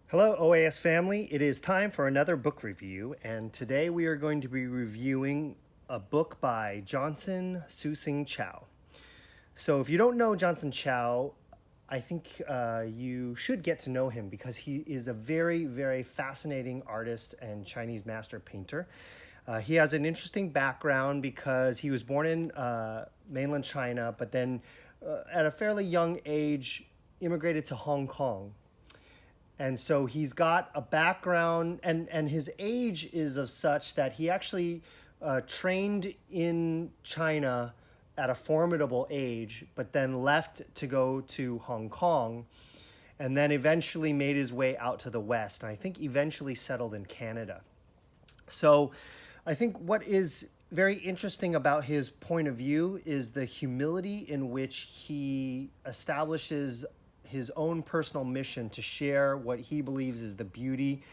Hello, OAS family. It is time for another book review, and today we are going to be reviewing a book by Johnson Su-sing Chow. So, if you don't know Johnson Chow, I think you should get to know him because he is a very, very fascinating artist and Chinese master painter. He has an interesting background because he was born in mainland China, but then at a fairly young age immigrated to Hong Kong. And so he's got a background, and his age is of such that he actually trained in China at a formidable age, but then left to go to Hong Kong, and then eventually made his way out to the West, and I think eventually settled in Canada. So I think what is very interesting about his point of view is the humility in which he establishes his own personal mission to share what he believes is the beauty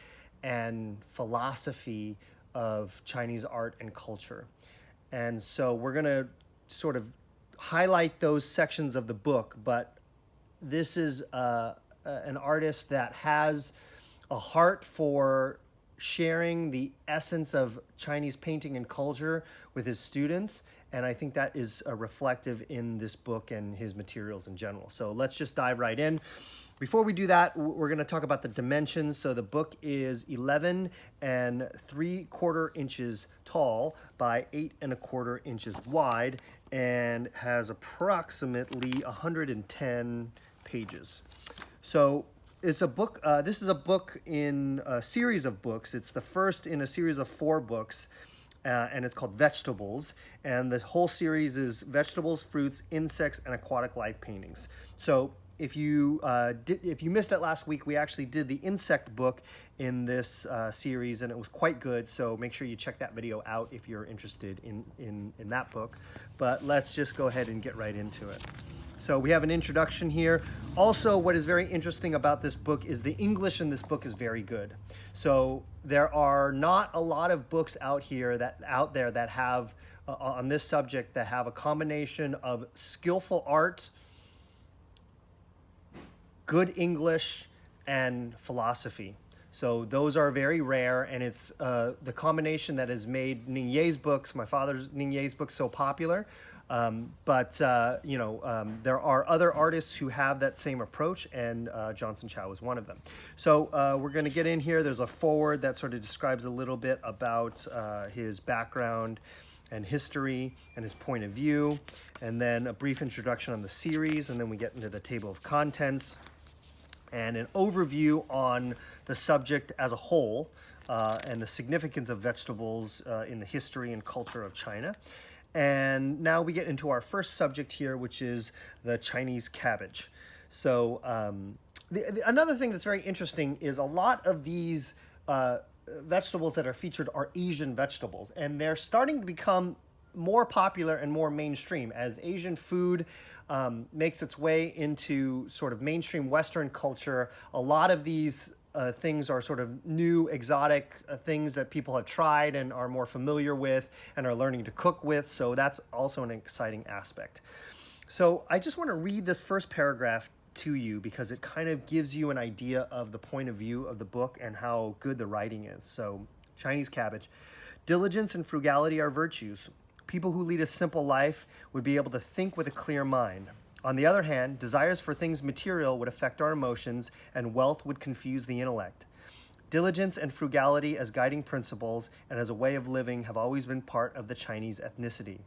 and philosophy of Chinese art and culture. And so we're going to sort of highlight those sections of the book, but this is an artist that has a heart for sharing the essence of Chinese painting and culture with his students. And I think that is reflective in this book and his materials in general. So let's just dive right in. Before we do that, we're going to talk about the dimensions. So the book is 11 and 3/4 inches tall by 8 1/4 inches wide and has approximately 110 pages. So it's a book. This is a book in a series of books. It's the first in a series of 4 books. And it's called Vegetables, and the whole series is vegetables, fruits, insects, and aquatic life paintings. So if you missed it last week, we actually did the insect book in this series, and it was quite good. So make sure you check that video out if you're interested in that book. But let's just go ahead and get right into it. So we have an introduction here. Also, what is very interesting about this book is the English in this book is very good. So there are not a lot of books out there that have on this subject that have a combination of skillful art, good English, and philosophy. So those are very rare, and it's the combination that has made Ning Yeh's books, my father's Ning Yeh's books, so popular. There are other artists who have that same approach, and Johnson Chow is one of them. So we're going to get in here. There's a foreword that sort of describes a little bit about his background and history and his point of view, and then a brief introduction on the series, and then we get into the table of contents and an overview on the subject as a whole and the significance of vegetables in the history and culture of China. And now we get into our first subject here, which is the Chinese cabbage. So another thing that's very interesting is a lot of these vegetables that are featured are Asian vegetables, and they're starting to become more popular and more mainstream as Asian food makes its way into sort of mainstream Western culture. A lot of these things are sort of new, exotic things that people have tried and are more familiar with and are learning to cook with. So that's also an exciting aspect. So I just want to read this first paragraph to you because it kind of gives you an idea of the point of view of the book and how good the writing is. So, Chinese cabbage. Diligence and frugality are virtues. People who lead a simple life would be able to think with a clear mind. On the other hand, desires for things material would affect our emotions, and wealth would confuse the intellect. Diligence and frugality as guiding principles and as a way of living have always been part of the Chinese ethnicity.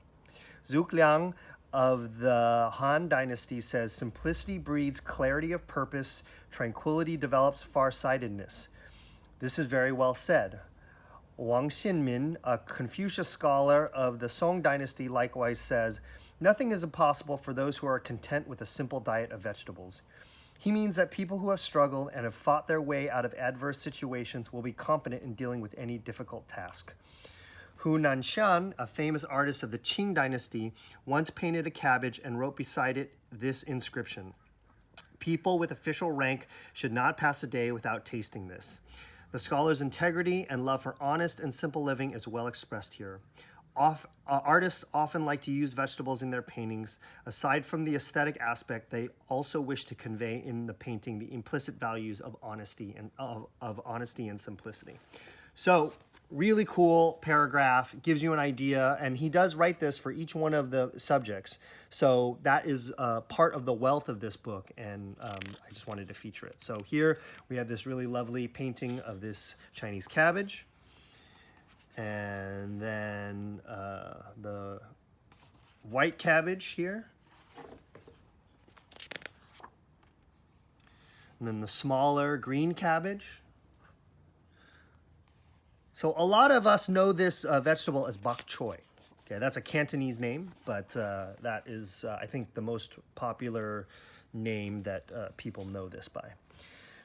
Zhuge Liang of the Han Dynasty says, simplicity breeds clarity of purpose, tranquility develops farsightedness. This is very well said. Wang Xinmin, a Confucius scholar of the Song Dynasty, likewise says, nothing is impossible for those who are content with a simple diet of vegetables. He means that people who have struggled and have fought their way out of adverse situations will be competent in dealing with any difficult task. Hu Nanshan, a famous artist of the Qing Dynasty, once painted a cabbage and wrote beside it this inscription: people with official rank should not pass a day without tasting this. The scholar's integrity and love for honest and simple living is well expressed here. Artists often like to use vegetables in their paintings. Aside from the aesthetic aspect, they also wish to convey in the painting the implicit values of honesty and simplicity. So, really cool paragraph, gives you an idea, and he does write this for each one of the subjects. So that is part of the wealth of this book, and I just wanted to feature it. So here we have this really lovely painting of this Chinese cabbage. And then the white cabbage here. And then the smaller green cabbage. So a lot of us know this vegetable as bok choy. Okay, that's a Cantonese name, but that is, I think, the most popular name that people know this by.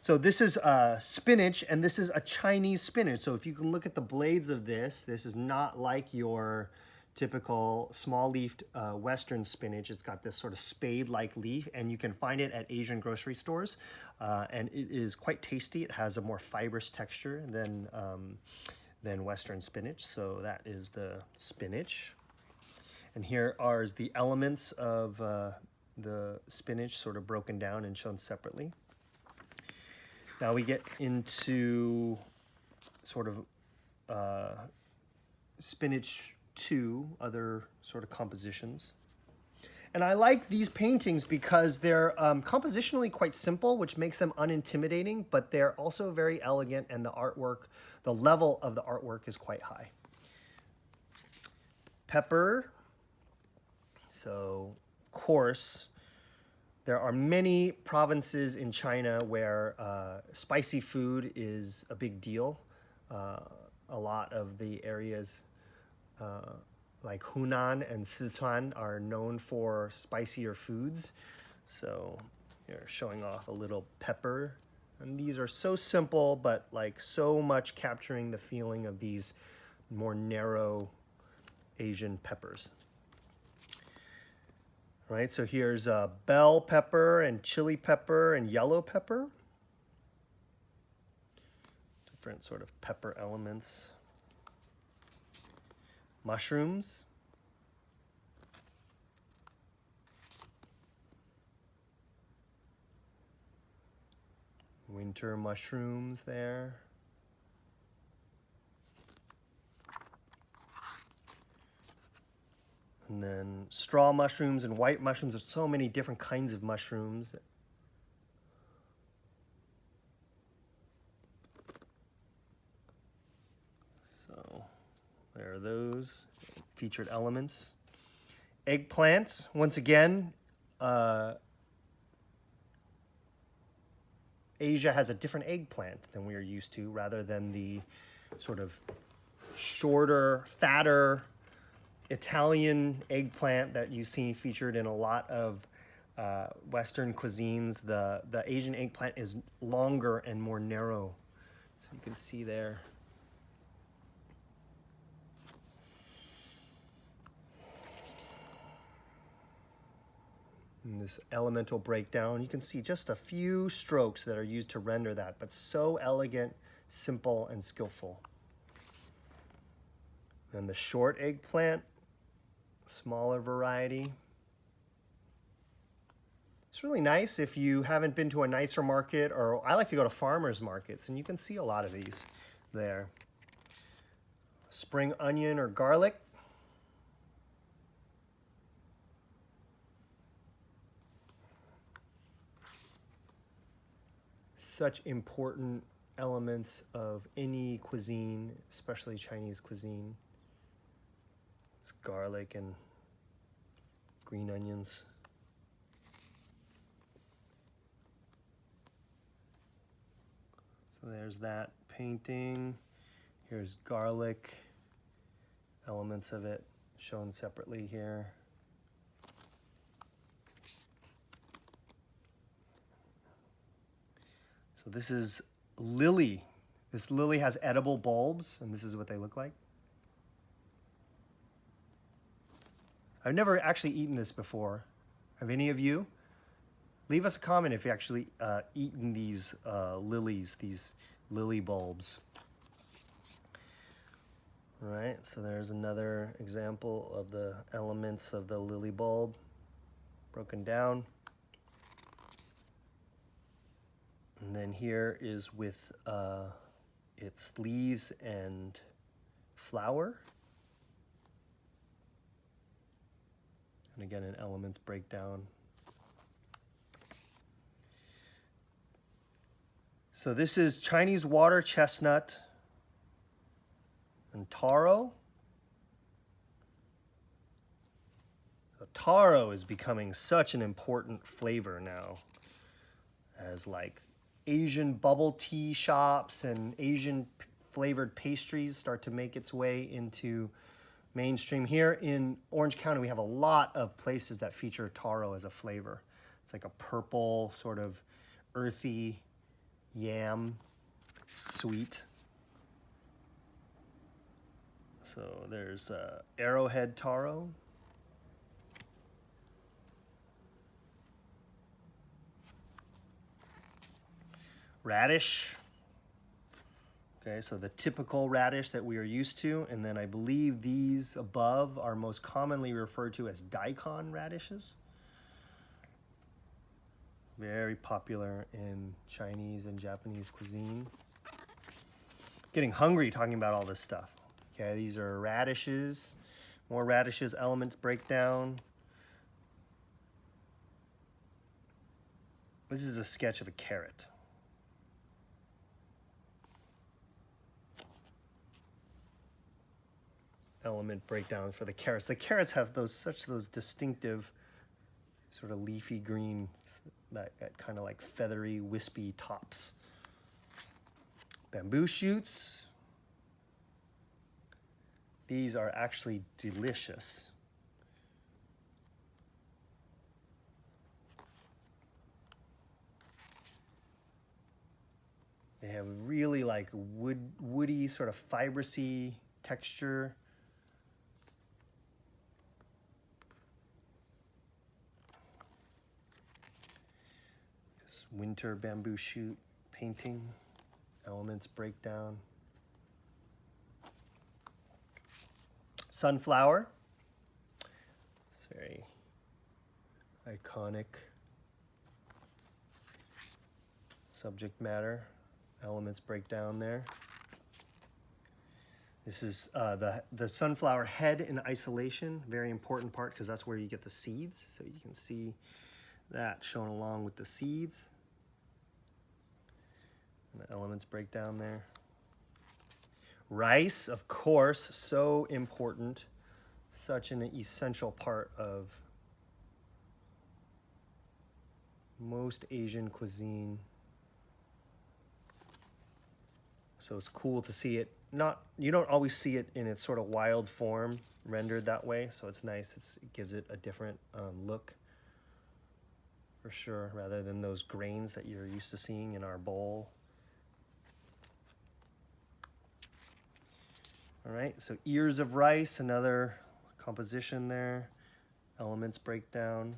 So this is spinach, and this is a Chinese spinach. So if you can look at the blades of this, this is not like your typical small-leafed Western spinach. It's got this sort of spade-like leaf, and you can find it at Asian grocery stores. And it is quite tasty. It has a more fibrous texture than Western spinach. So that is the spinach. And here are the elements of the spinach sort of broken down and shown separately. Now we get into sort of spinach 2, other sort of compositions. And I like these paintings because they're compositionally quite simple, which makes them unintimidating, but they're also very elegant, and the level of the artwork is quite high. Pepper. So, of course, there are many provinces in China where spicy food is a big deal. A lot of the areas like Hunan and Sichuan are known for spicier foods. So here, showing off a little pepper. And these are so simple, but like so much capturing the feeling of these more narrow Asian peppers. Right, so here's bell pepper and chili pepper and yellow pepper. Different sort of pepper elements. Mushrooms. Winter mushrooms there. And then straw mushrooms and white mushrooms. There's so many different kinds of mushrooms. So there are those featured elements. Eggplants, once again, Asia has a different eggplant than we are used to, rather than the sort of shorter, fatter Italian eggplant that you see featured in a lot of Western cuisines. The Asian eggplant is longer and more narrow. So you can see there. In this elemental breakdown, you can see just a few strokes that are used to render that, but so elegant, simple, and skillful. And the short eggplant, smaller variety. It's really nice if you haven't been to a nicer market, or I like to go to farmers markets, and you can see a lot of these there. Spring onion or garlic. Such important elements of any cuisine, especially Chinese cuisine. It's garlic and green onions. So there's that painting. Here's garlic, elements of it shown separately here. So this is lily. This lily has edible bulbs, and this is what they look like. I've never actually eaten this before. Have any of you? Leave us a comment if you actually eaten these lilies, these lily bulbs. All right, so there's another example of the elements of the lily bulb broken down. And then here is with its leaves and flower. And again, an elements breakdown. So this is Chinese water chestnut and taro. So taro is becoming such an important flavor now, as like Asian bubble tea shops and Asian flavored pastries start to make its way into mainstream. Here in Orange County, we have a lot of places that feature taro as a flavor. It's like a purple, sort of earthy yam sweet. So there's arrowhead taro. Radish. Okay, so the typical radish that we are used to, and then I believe these above are most commonly referred to as daikon radishes. Very popular in Chinese and Japanese cuisine. Getting hungry talking about all this stuff. Okay, these are radishes. More radishes, element breakdown. This is a sketch of a carrot. Element breakdown for the carrots. The carrots have those distinctive sort of leafy green, that kind of like feathery, wispy tops. Bamboo shoots. These are actually delicious. They have really like woody, sort of fibrous-y texture. This winter bamboo shoot painting, elements breakdown. Sunflower. It's very iconic subject matter. Elements breakdown there. This is the sunflower head in isolation. Very important part because that's where you get the seeds. So you can see that shown along with the seeds. And the elements breakdown there. Rice, of course, so important. Such an essential part of most Asian cuisine. So it's cool to see it. You don't always see it in its sort of wild form rendered that way. So it's nice. It gives it a different look for sure, rather than those grains that you're used to seeing in our bowl. All right, so ears of rice, another composition there. Elements breakdown.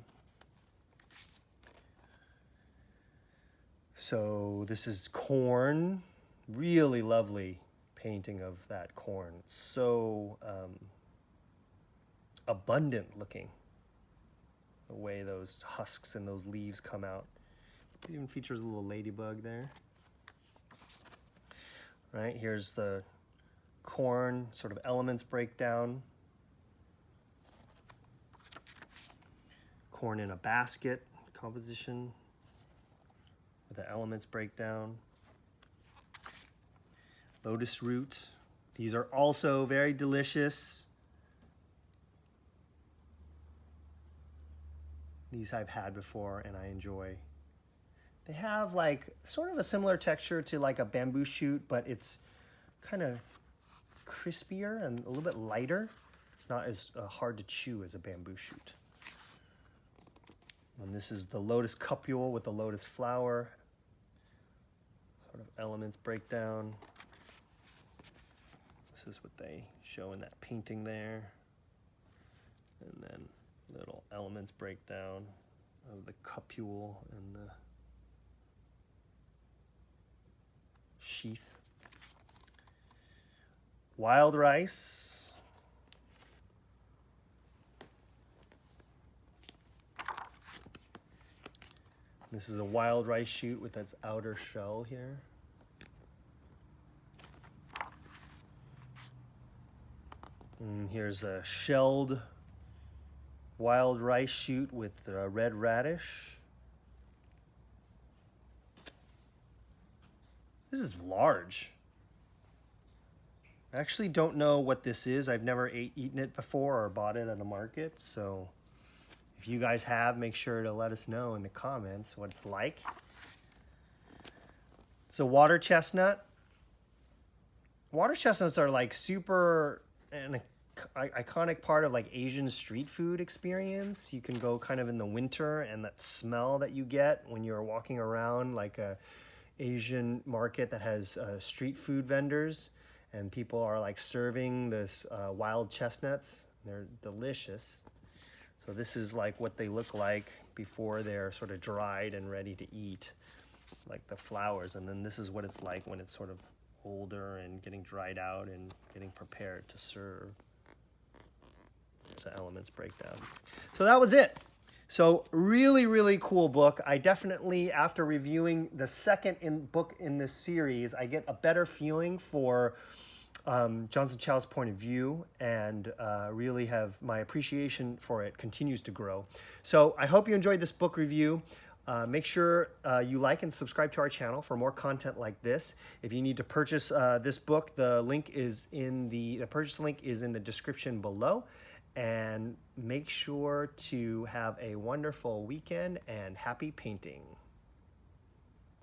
So this is corn. Really lovely painting of that corn. So abundant looking. The way those husks and those leaves come out. It even features a little ladybug there. Right, here's the corn sort of elements breakdown. Corn in a basket composition with the elements breakdown. Lotus root. These are also very delicious. These I've had before and I enjoy. They have like sort of a similar texture to like a bamboo shoot, but it's kind of crispier and a little bit lighter. It's not as hard to chew as a bamboo shoot. And this is the lotus cupule with the lotus flower. Sort of elements breakdown. This is what they show in that painting there. And then little elements breakdown of the cupule and the sheath. wild rice. This is a wild rice shoot with its outer shell here. And here's a shelled wild rice shoot with red radish. This is large. I actually don't know what this is. I've never eaten it before or bought it at a market, so if you guys have, make sure to let us know in the comments what it's like. So water chestnut. Water chestnuts are like super an iconic part of like Asian street food experience. You can go kind of in the winter, and that smell that you get when you're walking around like a Asian market that has street food vendors, and people are like serving this wild chestnuts. They're delicious. So this is like what they look like before they're sort of dried and ready to eat, like the flowers. And then this is what it's like when it's sort of older and getting dried out and getting prepared to serve. The elements break down. So that was it. So really, really cool book. I definitely, after reviewing the second book in this series, I get a better feeling for Johnson Chow's point of view, and really have my appreciation for it continues to grow. So I hope you enjoyed this book review. Make sure you like and subscribe to our channel for more content like this. If you need to purchase this book, the link is in the purchase link is in the description below. And make sure to have a wonderful weekend and happy painting.